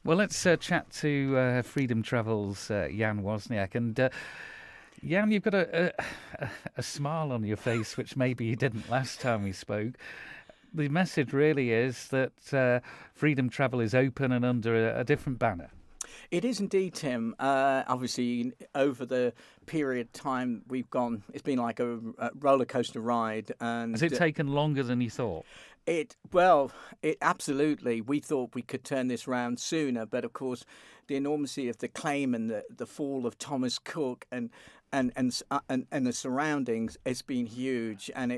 Well, let's chat to Freedom Travel's Jan Wozniak. And Jan, you've got a smile on your face, which maybe you didn't last time we spoke. The message really is that Freedom Travel is open and under a different banner. It is indeed, Tim. Obviously, over the period of time we've gone, it's been like a roller coaster ride. And Has it taken longer than you thought? It absolutely. We thought we could turn this round sooner, but of course, the enormity of the claim and the fall of Thomas Cook and the surroundings has been huge, and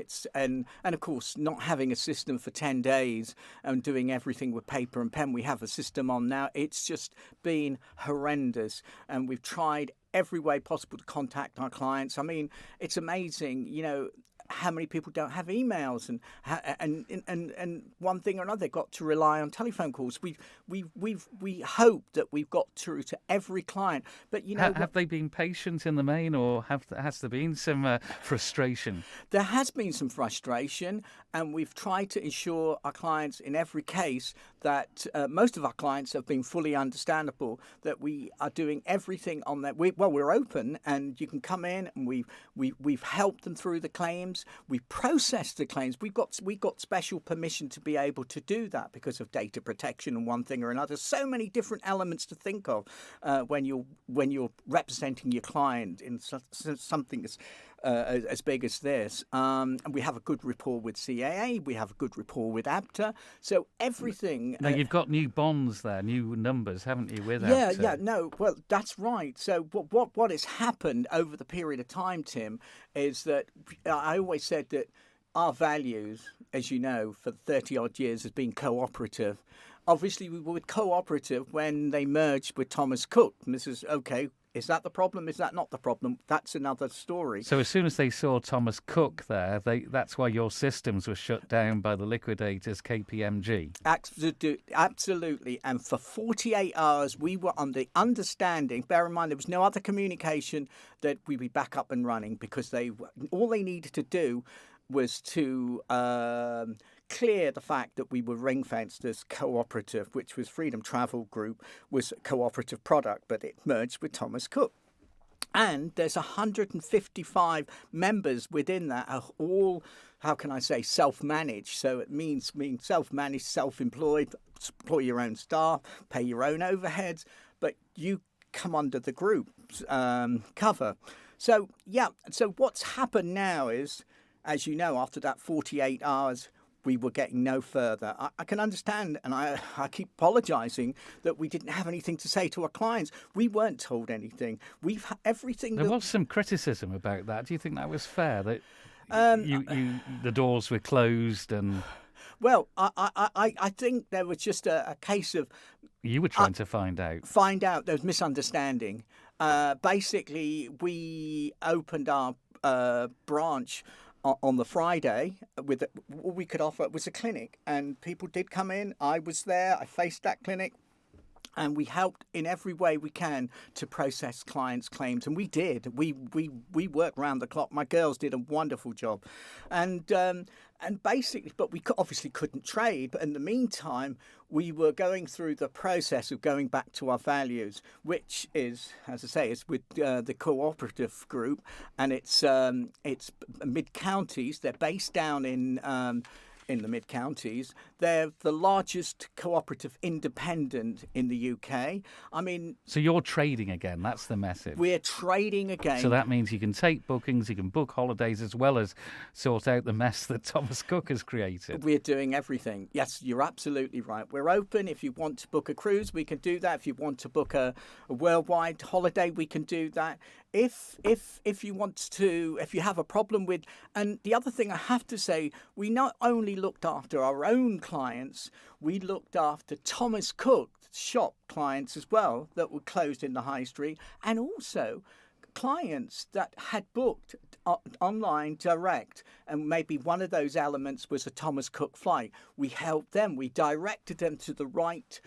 of course, not having a system for 10 days and doing everything with paper and pen. We have a system on now. It's just been horrendous, and we've tried every way possible to contact our clients. I mean, it's amazing, how many people don't have emails and one thing or another, they've got to rely on telephone calls. We hope that we've got through to every client, but have they been patient in the main, or has there been some frustration? There has been some frustration, and we've tried to ensure our clients in every case that most of our clients have been fully understandable, that we are doing everything on that. We're open, and you can come in, and we've helped them through the claims. We process the claims. We got special permission to be able to do that because of data protection and one thing or another. So many different elements to think of when you're representing your client in something as big as this. And we have a good rapport with CAA. We have a good rapport with ABTA. So everything. Now you've got new bonds there, new numbers, haven't you? With yeah, ABTA? yeah, no. Well, that's right. So what has happened over the period of time, Tim, is that I always said that our values, as you know, for 30 odd years has been cooperative. Obviously, we were cooperative when they merged with Thomas Cook. And this is okay. Is that the problem? Is that not the problem? That's another story. So as soon as they saw Thomas Cook there, that's why your systems were shut down by the liquidators KPMG. Absolutely. And for 48 hours, we were on the understanding, bear in mind, there was no other communication, that we'd be back up and running, because all they needed to do was to clear the fact that we were ring-fenced as cooperative, which was Freedom Travel Group, was a cooperative product, but it merged with Thomas Cook. And there's 155 members within that, are all, how can I say, self-managed. So it means being self-managed, self-employed, employ your own staff, pay your own overheads, but you come under the group's cover. So, so what's happened now is, as you know, after that 48 hours, we were getting no further. I can understand, and I keep apologising, that we didn't have anything to say to our clients. We weren't told anything. We've everything. There was some criticism about that. Do you think that was fair? That the doors were closed and. Well, I think there was just a case of. You were trying to find out. There was misunderstanding. Basically, we opened our branch on the Friday with what we could offer was a clinic, and people did come in. I was there. I faced that clinic, and we helped in every way we can to process clients' claims, and we did. We worked round the clock. My girls did a wonderful job, and basically, but we obviously couldn't trade. But in the meantime, we were going through the process of going back to our values, which is, as I say, it's with the cooperative group, and it's mid-counties. They're based down in the mid-counties. They're the largest cooperative independent in the UK. I mean... So you're trading again, that's the message. We're trading again. So that means you can take bookings, you can book holidays, as well as sort out the mess that Thomas Cook has created. We're doing everything. Yes, you're absolutely right. We're open. If you want to book a cruise, we can do that. If you want to book a worldwide holiday, we can do that. If you want to, if you have a problem with, and the other thing I have to say, we not only looked after our own clients, we looked after Thomas Cook shop clients as well that were closed in the high street, and also clients that had booked online direct, and maybe one of those elements was a Thomas Cook flight. We helped them. We directed them to the right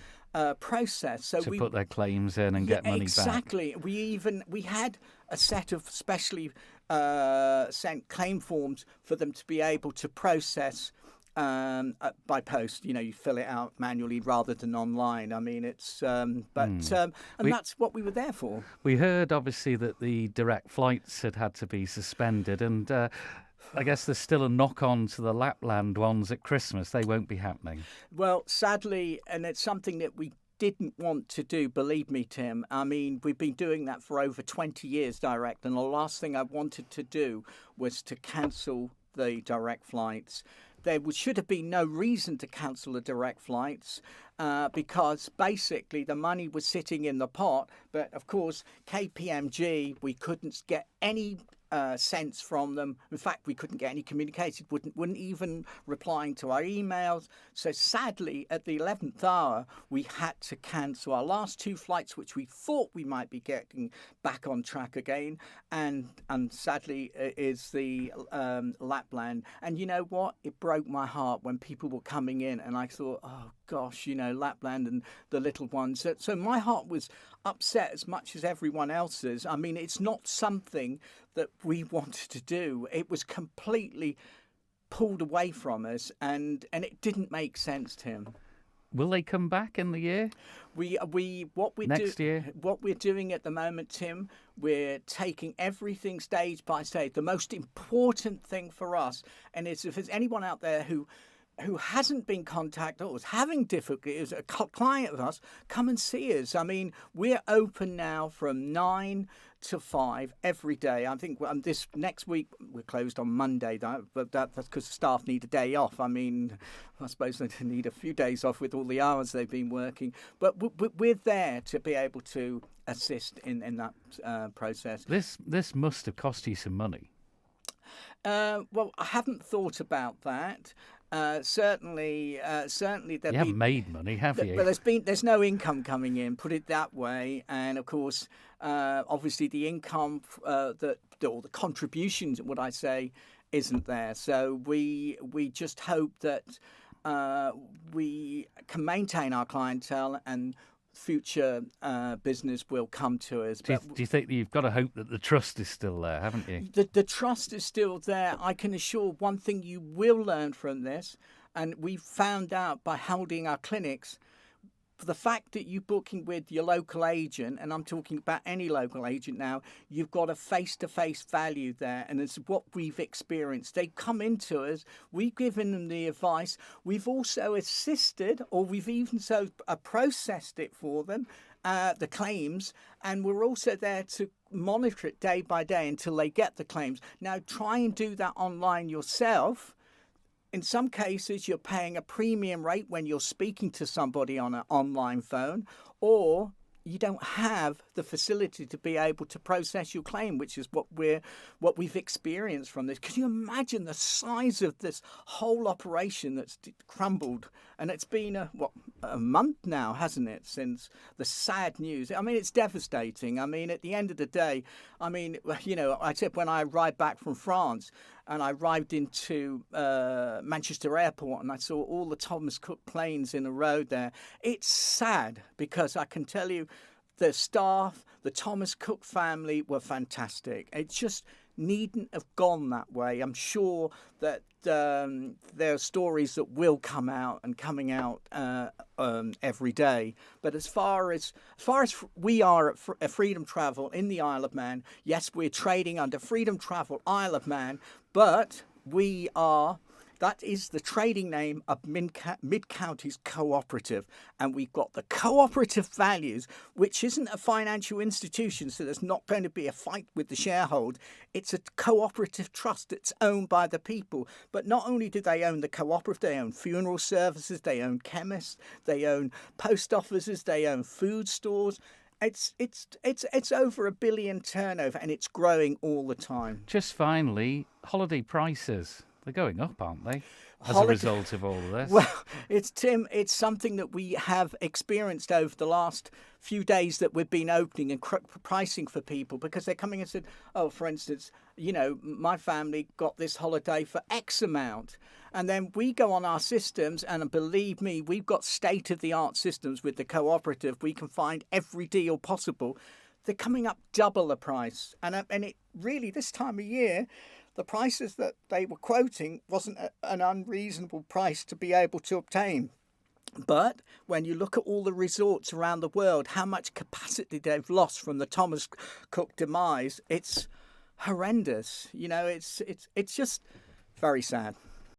process, so we put their claims in and get money back. Exactly. We had a set of specially sent claim forms for them to be able to process by post. You fill it out manually rather than online. I mean, and We that's what we were there for. we heard obviously that the direct flights had to be suspended, and I guess there's still a knock on to the Lapland ones at Christmas. They won't be happening. Well, sadly, and it's something that we didn't want to do, believe me, Tim. I mean, we've been doing that for over 20 years direct, and the last thing I wanted to do was to cancel the direct flights. There should have been no reason to cancel the direct flights because basically the money was sitting in the pot. But of course, KPMG, we couldn't get any sense from them. In fact, we couldn't get any communication, wouldn't even replying to our emails. So sadly, at the 11th hour, we had to cancel our last two flights, which we thought we might be getting back on track again. And sadly, is the Lapland. And you know what? It broke my heart when people were coming in, and I thought, oh gosh, Lapland and the little ones. So my heart was upset as much as everyone else's. I mean, it's not something that we wanted to do. It was completely pulled away from us, and it didn't make sense, Tim. Will they come back in the year? Next year? What we're doing at the moment, Tim, we're taking everything stage by stage. The most important thing for us, and if there's anyone out there who hasn't been contacted or is having difficulties, a client of us, come and see us. I mean, we're open now from 9 to 5 every day. I think this next week we're closed on Monday, but that's because the staff need a day off. I mean, I suppose they need a few days off with all the hours they've been working. But we're there to be able to assist in that process. This must have cost you some money. Well, I haven't thought about that. Certainly, you haven't made money, have you? But there's no income coming in. Put it that way, and of course, obviously, the income or the contributions, would I say, isn't there. So we just hope that we can maintain our clientele and future business will come to us. Do you think you've got to hope that the trust is still there, haven't you? The trust is still there. I can assure one thing you will learn from this, and we found out by holding our clinics, the fact that you're booking with your local agent, and I'm talking about any local agent now, you've got a face-to-face value there, and it's what we've experienced. They come into us, we've given them the advice, we've also assisted, or we've even processed it for them, the claims, and we're also there to monitor it day by day until they get the claims. Now, try and do that online yourself. In some cases, you're paying a premium rate when you're speaking to somebody on an online phone, or you don't have the facility to be able to process your claim, which is what we've experienced from this. Can you imagine the size of this whole operation that's crumbled? And it's been a month now, hasn't it, since the sad news? I mean, it's devastating. I mean, at the end of the day, I mean, I said when I arrived back from France, and I arrived into Manchester Airport, and I saw all the Thomas Cook planes in a row there. It's sad because I can tell you the staff, the Thomas Cook family were fantastic. It just needn't have gone that way. I'm sure that there are stories that will come out and coming out every day. But as far as we are at Freedom Travel in the Isle of Man, yes, we're trading under Freedom Travel Isle of Man, but that is the trading name of Mid-Counties Cooperative. And we've got the cooperative values, which isn't a financial institution, so there's not going to be a fight with the shareholders. It's a cooperative trust that's owned by the people. But not only do they own the cooperative, they own funeral services, they own chemists, they own post offices, they own food stores. It's over $1 billion turnover, and it's growing all the time. Just finally, holiday prices. They're going up, aren't they, as a result of all of this? Well, it's something that we have experienced over the last few days that we've been opening and pricing for people, because they're coming and said, oh, for instance, my family got this holiday for X amount. And then we go on our systems, and believe me, we've got state-of-the-art systems with the cooperative. We can find every deal possible. They're coming up double the price. And it really, this time of year, the prices that they were quoting wasn't an unreasonable price to be able to obtain. But when you look at all the resorts around the world, how much capacity they've lost from the Thomas Cook demise, it's horrendous. You know, it's just very sad.